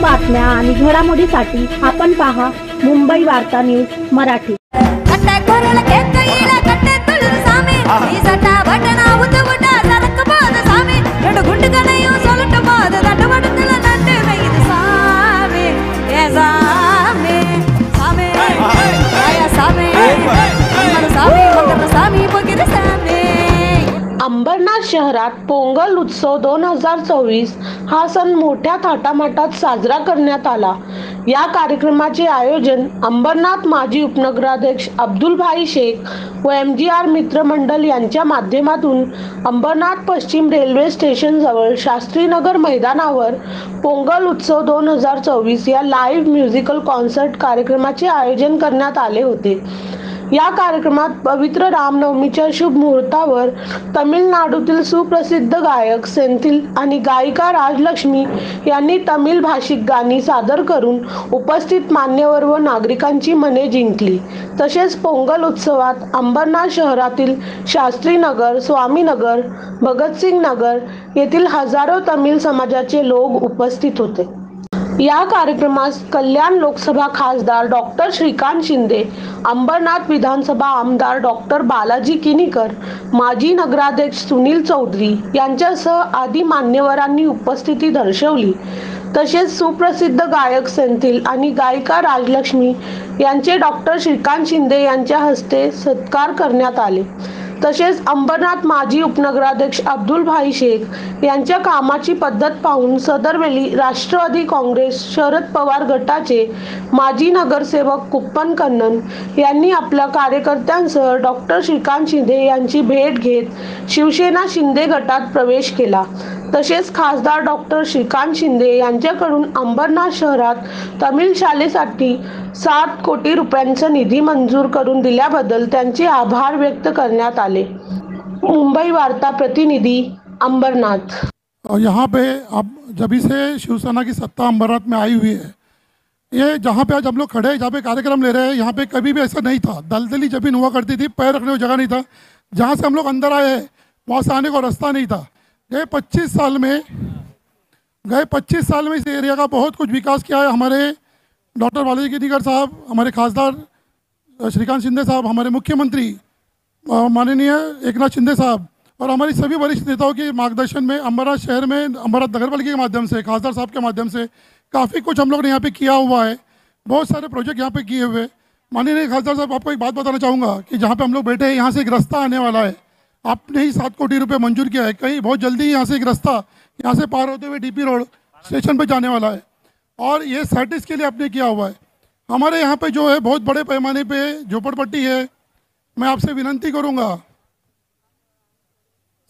बातम्या आणि घडामोडीसाठी आपण पहा मुंबई वार्ता न्यूज मराठी। अंबरनाथ शहरात पोंगल उत्सव 2024 हा सण मोठ्या थाटामाटात साजरा करण्यात आला। या कार्यक्रमाचे आयोजन अंबरनाथ माजी उपनगराध्यक्ष अब्दुल भाई शेख व MGR मित्रमंडळ यांच्या माध्यमातून अंबरनाथ पश्चिम रेल्वे स्टेशन जवळ शास्त्रीनगर मैदानावर पोंगल उत्सव 2024 या लाईव्ह म्युझिकल कॉन्सर्ट कार्यक्रमाचे आयोजन करण्यात आले होते। या कार्यक्रमात पवित्र रामनवमीच्या शुभ मुहूर्तावर तमिळनाडूतील सुप्रसिद्ध गायक सेंथिल आणि गायिका राजलक्ष्मी यांनी तमिळ भाषिक गाणी सादर करून उपस्थित मान्यवर व नागरिकांची मने जिंकली। तसेच पोंगल उत्सवात अंबरनाथ शहरातील शास्त्रीनगर, स्वामीनगर, भगतसिंग नगर येथील हजारो तमिळ समाजाचे लोक उपस्थित होते। या कार्यक्रमास कल्याण लोकसभा खासदार डॉक्टर श्रीकांत शिंदे, अंबरनाथ विधानसभा आमदार डॉक्टर बालाजी किनीकर, माजी नगराध्यक्ष सुनील चौधरी यांच्यासह आदी मान्यवरांनी उपस्थिती दर्शवली। तसेच सुप्रसिद्ध गायक सेंथिल आणि गायिका राजलक्ष्मी यांचे डॉक्टर श्रीकांत शिंदे यांच्या हस्ते सत्कार करण्यात आले। तसेच अंबरनाथ माजी उपनगराध्यक्ष अब्दुल भाई शेख यांच्या कामाची पद्धत पाहून सदरवेळी राष्ट्रवादी काँग्रेस शरद पवार गटाचे माजी नगरसेवक कुप्पन कन्नन यांनी आपल्या कार्यकर्त्यांसह डॉक्टर श्रीकांत शिंदे यांची भेट घेत शिवसेना शिंदे गटात प्रवेश केला। तसेच खासदार डॉक्टर श्रीकांत शिंदे यांच्याकडून अंबरनाथ शहरात तमिळ शाळेसाठी 7 कोटी रुपयांचा निधी मंजूर करून दिल्याबद्दल त्यांचे आभार व्यक्त करण्यात आले। मुंबई वार्ता प्रतिनिधि अंबरनाथ। यहाँ पे अब जब से शिवसेना की सत्ता अंबरनाथ में आई हुई है, ये जहाँ पे आज हम लोग खड़े हैं, जहाँ पे कार्यक्रम ले रहे हैं, यहाँ पे कभी भी ऐसा नहीं था। दलदली जमीन हुआ करती थी, पैर रखने को जगह नहीं था। जहाँ से हम लोग अंदर आए हैं वहाँ से आने को रास्ता नहीं था। गए 25 साल में इस एरिया का बहुत कुछ विकास किया है हमारे डॉक्टर बालाजी किनीकर साहब, हमारे खासदार श्रीकांत शिंदे साहब, हमारे मुख्यमंत्री माननीय एकनाथ शिंदे साहब और हमारी सभी वरिष्ठ नेताओं के मार्गदर्शन में अंबरनाथ शहर में अंबरनाथ नगरपालिका के माध्यम से, खासदार साहब के माध्यम से काफ़ी कुछ हम लोग ने यहाँ पे किया हुआ है। बहुत सारे प्रोजेक्ट यहाँ पे किए हुए। माननीय खासदार साहब, आपको एक बात बताना चाहूँगा कि जहाँ पे हम लोग बैठे हैं यहाँ से एक रास्ता आने वाला है। आपने ही 7 कोटी रुपये मंजूर किया है। कहीं बहुत जल्दी यहाँ से एक रास्ता यहाँ से पार होते हुए DP रोड स्टेशन पर जाने वाला है और ये सर्टिस के लिए आपने किया हुआ है। हमारे यहाँ पे जो है बहुत बड़े पैमाने पे झोपड़पट्टी है। मैं आपसे विनंती करूँगा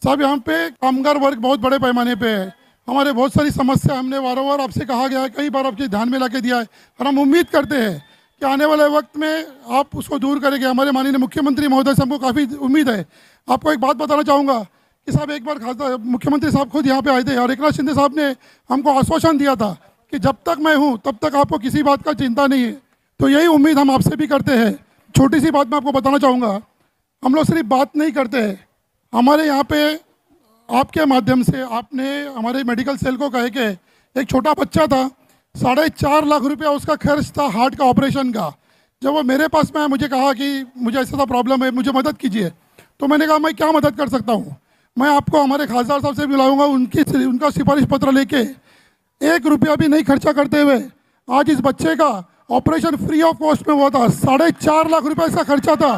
साहब, यहाँ पे कामगार वर्ग बहुत बड़े पैमाने पे है। हमारे बहुत सारी समस्या हमने वारंवार आपसे कहा गया है, कई बार आपके ध्यान में ला के दिया है और हम उम्मीद करते हैं कि आने वाले वक्त में आप उसको दूर करेंगे। हमारे माननीय मुख्यमंत्री महोदय से हमको काफ़ी उम्मीद है। आपको एक बात बताना चाहूँगा कि साहब, एक बार खासदार मुख्यमंत्री साहब खुद यहाँ पे आए थे और एकनाथ शिंदे साहब ने हमको आश्वासन दिया था कि जब तक मैं हूँ तब तक आपको किसी बात का चिंता नहीं है। तो यही उम्मीद हम आपसे भी करते हैं। छोटी सी बात मैं आपको बताना चाहूँगा, हम लोग सिर्फ बात नहीं करते हैं। हमारे यहाँ पे आपके माध्यम से आपने हमारे मेडिकल सेल को कहे कि एक छोटा बच्चा था, 4.5 लाख रुपया उसका खर्च था हार्ट का ऑपरेशन का। जब वो मेरे पास में आया, मुझे कहा कि मुझे ऐसा सा प्रॉब्लम है, मुझे मदद कीजिए। तो मैंने कहा मैं क्या मदद कर सकता हूँ। मैं आपको हमारे खासदार साहब से बुलाऊँगा, उनका सिफारिश पत्र लेके 1 रुपया भी नहीं खर्चा करते हुए आज इस बच्चे का ऑपरेशन फ्री ऑफ कॉस्ट में हुआ था। 4.5 लाख रुपये इसका खर्चा था।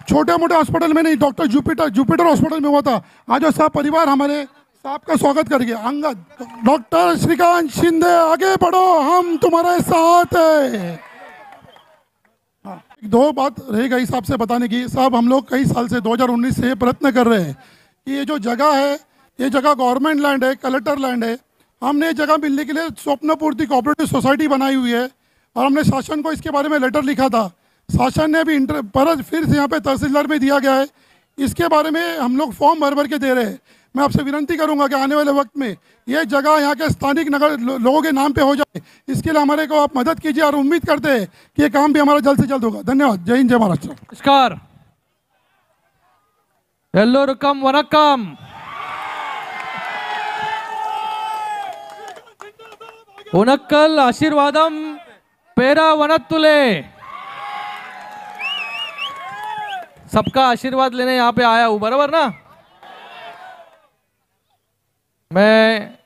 छोटे मोटे हॉस्पिटल में नहीं, डॉक्टर जुपिटर हॉस्पिटल में हुआ था। आज वो सब परिवार हमारे साहब का स्वागत करेंगे। अंगद, डॉक्टर श्रीकांत शिंदे, आगे बढ़ो, हम तुम्हारे साथ हैं। हाँ, 2 बात रह गई साहब से बताने की। साहब, हम लोग कई साल से 2019 से प्रयत्न कर रहे हैं कि ये जो जगह है, ये जगह गवर्नमेंट लैंड है, कलेक्टर लैंड है। हमने जगह मिलने के लिए स्वप्नपूर्ति कोऑपरेटिव सोसाइटी बनाई हुई है और हमने शासन को इसके बारे में लेटर लिखा था। शासन ने भी पर फिर से यहाँ पे तहसीलदार में दिया गया है। इसके बारे में हम लोग फॉर्म भर के दे रहे हैं। मैं आपसे विनंती करूंगा कि आने वाले वक्त में ये जगह यहाँ के स्थानिक नगर लोगों के नाम पे हो जाए। इसके लिए हमारे को आप मदद कीजिए और उम्मीद करते हैं कि ये काम भी हमारा जल्द से जल्द होगा। धन्यवाद। जय हिंद, जय महाराष्ट्र। नमस्कार, एल्लोरुकम वनक्कम। उनक्कल आशीर्वादम पेरा वनत्तुले। सबका आशीर्वाद लेने यहाँ पे आया हूँ, बराबर ना। मैं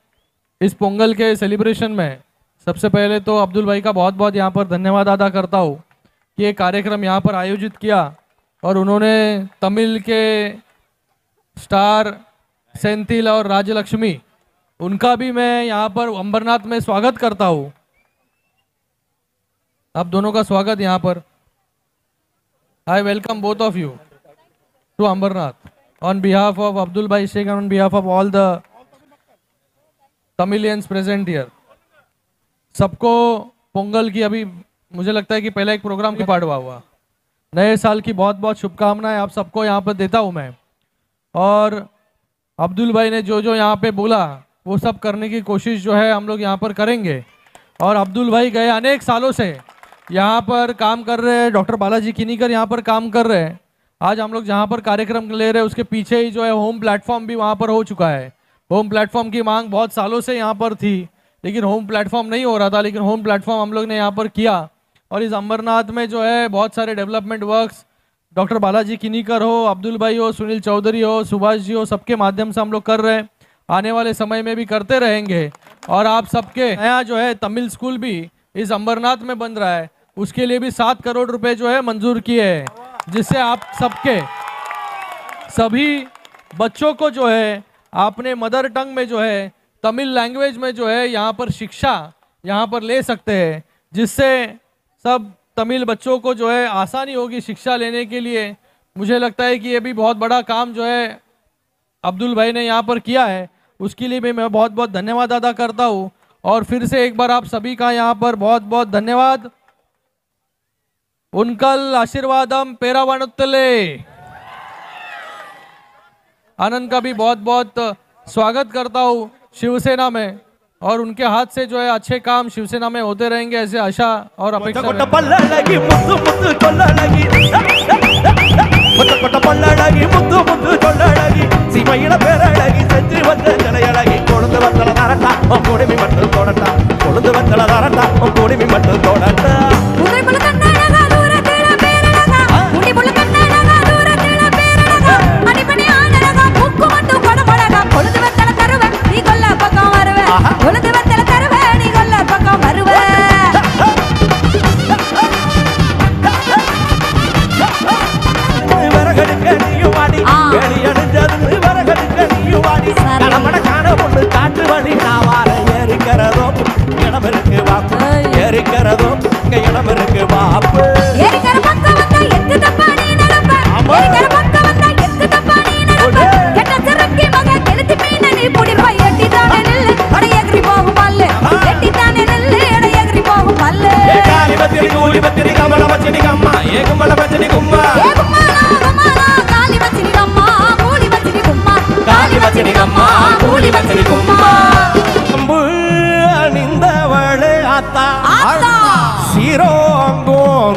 इस पोंगल के सेलिब्रेशन में सबसे पहले तो अब्दुल भाई का बहुत बहुत यहाँ पर धन्यवाद अदा करता हूँ कि ये कार्यक्रम यहाँ पर आयोजित किया और उन्होंने तमिल के स्टार सेंथिल और राजलक्ष्मी, उनका भी मैं यहाँ पर अंबरनाथ में स्वागत करता हूँ। आप दोनों का स्वागत यहाँ पर। I welcome both of you to Ambernath on behalf of Abdul Bhai Sheikh and on behalf of all the Tamilians present here. सबको पोंगल की अभी मुझे लगता है कि पहला एक प्रोग्राम की पाड़वा हुआ। नए साल की बहुत बहुत शुभकामनाएं आप सबको यहाँ पर देता हूँ मैं। और अब्दुल भाई ने जो जो यहाँ पे बोला वो सब करने की कोशिश जो है हम लोग यहाँ पर करेंगे। और अब्दुल भाई गए अनेक सालों से यहाँ पर काम कर रहे हैं, डॉक्टर बालाजी किनीकर यहाँ पर काम कर रहे हैं। आज हम लोग जहाँ पर कार्यक्रम ले रहे हैं उसके पीछे ही जो है होम प्लेटफॉर्म भी वहाँ पर हो चुका है। होम प्लेटफॉर्म की मांग बहुत सालों से यहाँ पर थी, लेकिन होम प्लेटफॉर्म नहीं हो रहा था, लेकिन होम प्लेटफॉर्म हम लोग ने यहाँ पर किया। और इस अंबरनाथ में जो है बहुत सारे development works doctor Balaji Kinikar हो, अब्दुल भाई हो, सुनील चौधरी हो, सुभाष जी हो, सबके माध्यम से हम लोग कर रहे हैं। आने वाले समय में भी करते रहेंगे। और आप सबके नया जो है तमिल स्कूल भी इस अंबरनाथ में बन रहा है, उसके लिए भी 7 करोड़ रुपए जो है मंजूर किए हैं, जिससे आप सबके सभी बच्चों को जो है अपने मदर टंग में जो है तमिल लैंग्वेज में जो है यहाँ पर शिक्षा यहाँ पर ले सकते हैं, जिससे सब तमिल बच्चों को जो है आसानी होगी शिक्षा लेने के लिए। मुझे लगता है कि ये भी बहुत बड़ा काम जो है अब्दुल भाई ने यहाँ पर किया है, उसके लिए भी मैं बहुत बहुत धन्यवाद अदा करता हूँ। और फिर से एक बार आप सभी का यहाँ पर बहुत बहुत धन्यवाद। उनकल आशीर्वादम पेरावनुत्तले। आनंद का भी बहुत बहुत स्वागत करता हूँ शिवसेना में, और उनके हाथ से जो है अच्छे काम शिवसेना में होते रहेंगे, ऐसे आशा और अपेक्षा।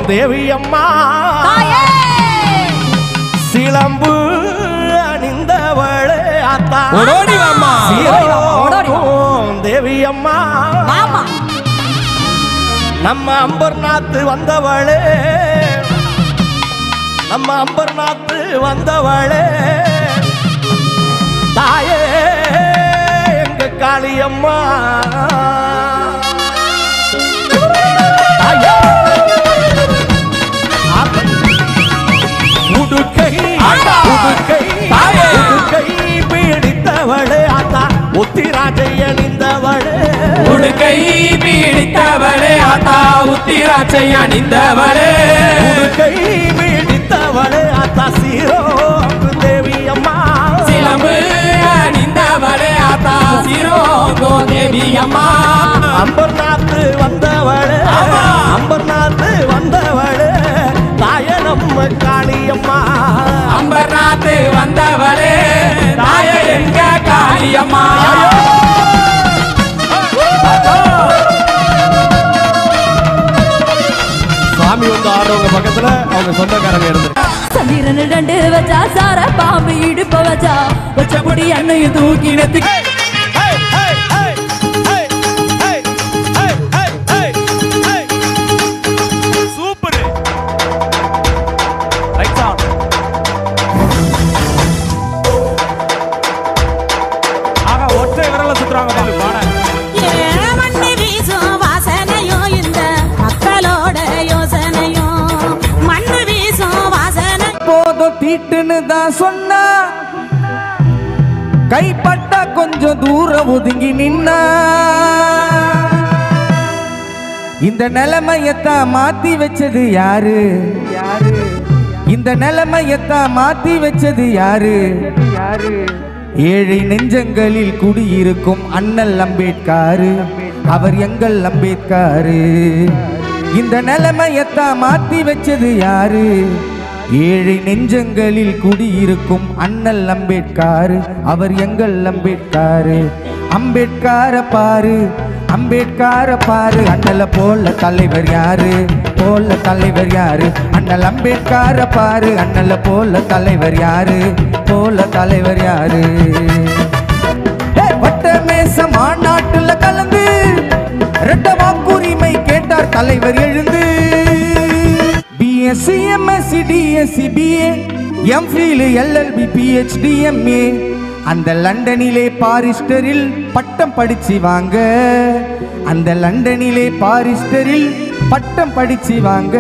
देवी अम्मा सिलंबु अनिंदवळे आता ओडोडी अम्मा देवी अम्मा நம்ம அம்பர்நாத் வந்தவளே நம்ம அம்பர்நாத் வந்தவளே தாயே எங்க காளியம்மா पीड़ितवळे आता उत्तिराजय निंदवळे उड़कई पीड़ितवळे आता उत्तिराजय निंदवळे उड़कई पीड़ितवळे आता सीरो देवी अम्मा सिलंबु निंदवळे आता सीरो देवी अम्मा अंबरनाथ वंदवळे अंबरनाथ वंदवळे ताय नम्म कालियम्मा अंबरनाथ वंदवळे ताय एंग कालियम्मा स्वामी வந்து ஆடுறவங்க பக்கத்துல அவங்க சொந்தக்காரங்க இருந்தாங்க சந்திரன் ரெண்டு வச்சா சார பாம்பு இடுப்ப வச்சா வச்சபடி அண்ணையும் தூக்கி நெத்தி நில்லுன்னு தான் சொன்னா கைப்பட்டா கொஞ்சம் தூரம் ஒதுங்கி நின்னா இந்த நிலைமையத்தான் மாத்தி வச்சது யாரு இந்த நிலைமையத்தான் மாத்தி வச்சது யாரு ஏழை நெஞ்சங்களில் குடியிருக்கும் அண்ணல் அம்பேத்கர் அவர் எங்கள் அம்பேத்கர் இந்த நிலைமையத்தான் மாத்தி வச்சது யாரு ஏழை நெஞ்சங்களில் குடியிருக்கும் அண்ணல் அம்பேத்கர் அவர் எங்கள் அம்பேத்கர் அம்பேத்கரை பாரு அம்பேத்கரை பாரு அண்ணல போல தலைவர் யாரு அண்ணல் அம்பேத்கரை பாரு அண்ணல போல தலைவர் யாரு வட்ட மேச மாநாட்டுல கலந்து ரெட்ட வாக்குரிமை கேட்டார் தலைவர் எழுந்து BSc MSc DSc BA MPhil LLB PhD MA அந்த லண்டனிலே பாரிஸ்டரில் பட்டம் படிச்சு வாங்க அந்த லண்டனிலே பாரிஸ்டரில் பட்டம் படிச்சு வாங்க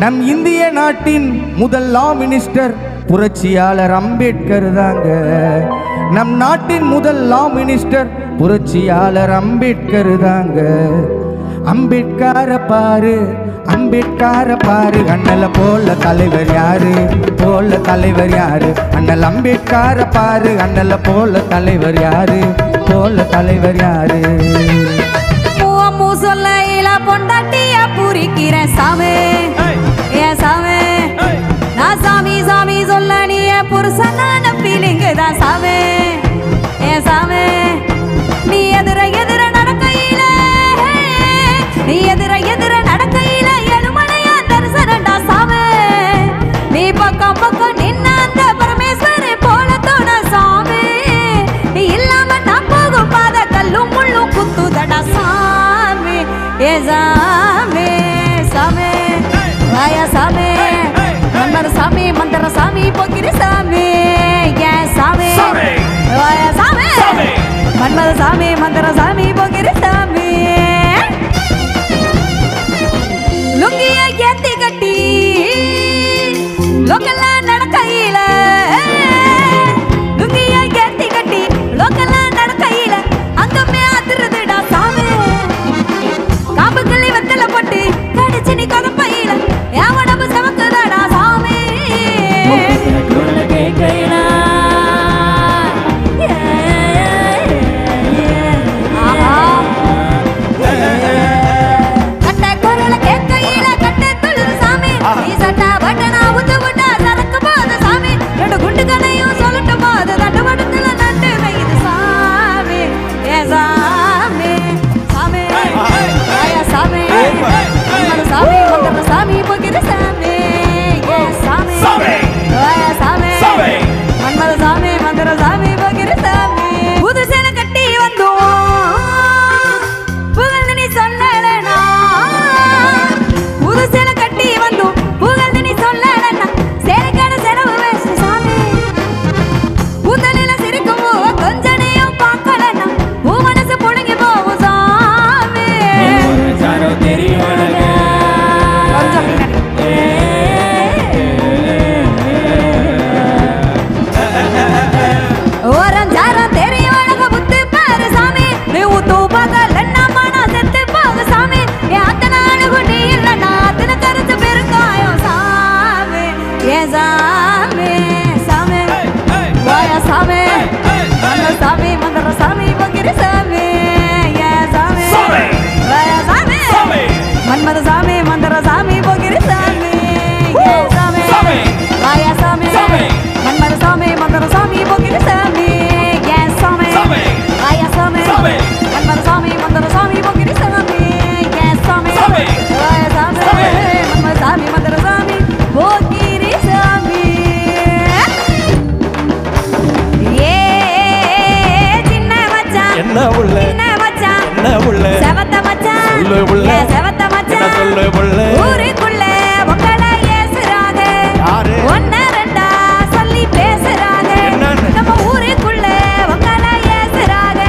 நம் இந்திய நாட்டின் முதல் லா மினிஸ்டர் புரட்சியாளர் அம்பேத்கர் தாங்க நம் நாட்டின் முதல் லா மினிஸ்டர் புரட்சியாளர் அம்பேத்கர் தாங்க அம்பேத்கரை பாரு அண்ணல போல தலைவர் யாரு அண்ணல் அம்பேத்கரை பாரு அண்ணல போல தலைவர் யாரு மூ சொல்ல இல பொண்டாட்டிய பூரிக்கிற சாமி ஏன் சாமி நான் சாமி சொல்ல நீ புருஷனான ஃபீலிங்கு தான் சாமி ஏன் சாமி நீ எதிர நடக்கையில நீ எதிர நடக்கையில எழுமலையா தரிசனண்டா சாமி நீ பக்கம் நின்ன அந்த பரமேஸ்வரி போல தோண சாமி நீ இல்லாம நான் போகும் பாத கல்லும் முள்ளும் குத்துதடா சாமி ஏ சாமி வாயா சாமி மந்திர சாமி போக்கிரி சாமி ஏ சாமி வாயா சாமி மன்மத சாமி மந்திர சாமி போக்கிரி சாமி லுங்கிய ஏத்தி கட்டி லோக்கல்ல நடக்கையில லுங்கிய ஏத்தி கட்டி லோக்கல்ல நடக்கையில அங்கமே அதிருதுடா சாமி காம்புக்களி வத்தல போட்டு கடிச்சு நீ கதப்பையில என் உடம்பு சமக்குதாடா சாமி ஊருக்குள்ள உங்கள ஏசுறாங்க ஒன்ன ரெண்டா சொல்லி பேசுறாங்க நம்ம ஊருக்குள்ள உங்கள ஏசுறாங்க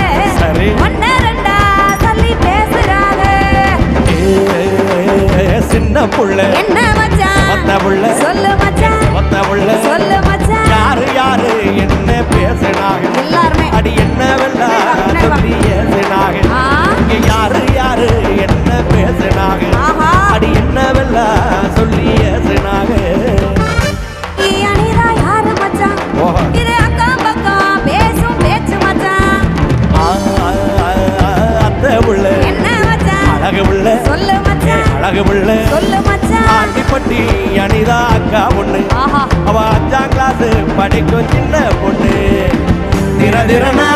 ஒன்ன ரெண்டா சொல்லி பேசுறாங்க சின்ன புள்ள என்ன மச்சான் சொல்லு மச்சான் சொல்லு மச்சான் ஏசுனாக எல்லாருமே அடி என்னவெல்லாம் சொல்லி ஏசுனாக இங்க யாரு யாரு என்ன பேசுனாக ஆஹா. அடி என்னவெல்லாம் சொல்லி ஏசுனாக நீ அணிரா யாரு மச்சான் ஓஹோ. இது அக்கம் பக்கம் பேசும் பேச்சு மச்சான் அத்தை உள்ள என்ன மச்சான் அழகு உள்ள சொல்லு மச்சான் அழகு உள்ள சொல்லு மச்சான் ஆண்டிப்பட்டி அனிதா அக்கா பொண்ணு ஆஹா அவ 5ஆம் கிளாஸ் படிக்கும் சின்ன பொண்ணு திர திறனா